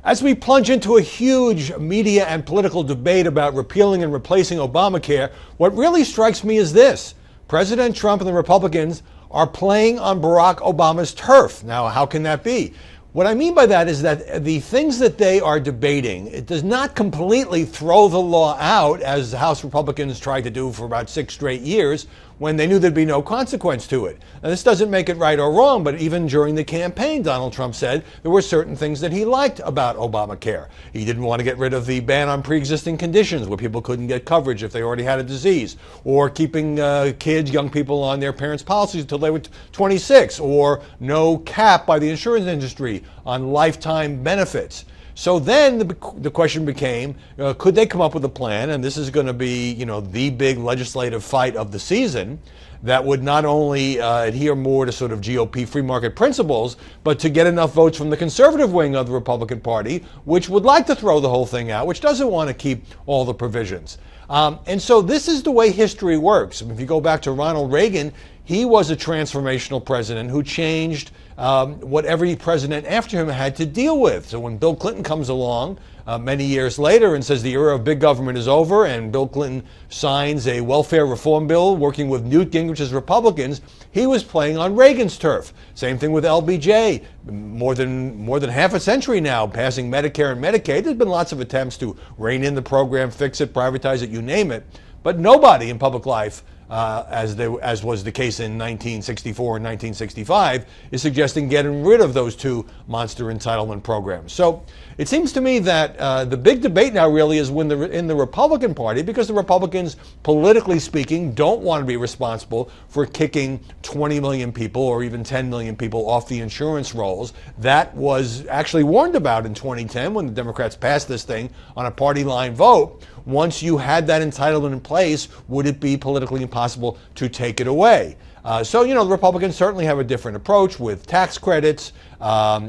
As we plunge into a huge media and political debate about repealing and replacing Obamacare, what really strikes me is this. President Trump and the Republicans are playing on Barack Obama's turf. Now, how can that be? What I mean by that is that the things that they are debating, it does not completely throw the law out, as the House Republicans tried to do for about 6 straight years, when they knew there'd be no consequence to it. Now, this doesn't make it right or wrong, but even during the campaign, Donald Trump said there were certain things that he liked about Obamacare. He didn't want to get rid of the ban on pre-existing conditions where people couldn't get coverage if they already had a disease, or keeping kids, young people on their parents' policies until they were 26, or no cap by the insurance industry on lifetime benefits. So then the question became, could they come up with a plan, and this is going to be, the big legislative fight of the season, that would not only adhere more to sort of GOP free market principles, but to get enough votes from the conservative wing of the Republican Party, which would like to throw the whole thing out, which doesn't want to keep all the provisions. And so this is the way history works. If you go back to Ronald Reagan, he was a transformational president who changed what every president after him had to deal with. So when Bill Clinton comes along many years later and says the era of big government is over, and Bill Clinton signs a welfare reform bill working with Newt Gingrich's Republicans, he was playing on Reagan's turf. Same thing with LBJ. More than half a century now, passing Medicare and Medicaid. There's been lots of attempts to rein in the program, fix it, privatize it, you name it. But nobody in public life, as was the case in 1964 and 1965, is suggesting getting rid of those two monster entitlement programs. So it seems to me that the big debate now really is in the Republican Party, because the Republicans, politically speaking, don't want to be responsible for kicking 20 million people or even 10 million people off the insurance rolls. That was actually warned about in 2010 when the Democrats passed this thing on a party line vote. Once you had that entitlement in place, would it be politically impossible to take it away? So, the Republicans certainly have a different approach with tax credits,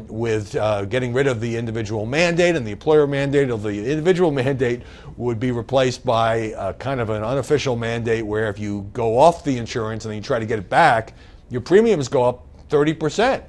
with getting rid of the individual mandate and the employer mandate. Of the individual mandate would be replaced by kind of an unofficial mandate where if you go off the insurance and then you try to get it back, your premiums go up 30%.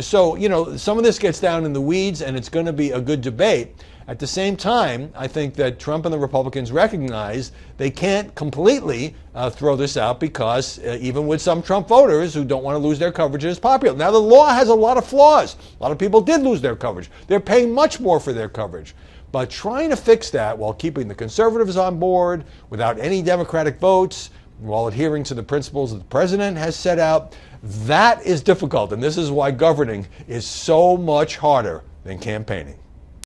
So, some of this gets down in the weeds, and it's going to be a good debate. At the same time, I think that Trump and the Republicans recognize they can't completely throw this out, because even with some Trump voters who don't want to lose their coverage, it is popular. Now, the law has a lot of flaws. A lot of people did lose their coverage. They're paying much more for their coverage. But trying to fix that while keeping the conservatives on board, without any Democratic votes, while adhering to the principles that the president has set out, that is difficult. And this is why governing is so much harder than campaigning.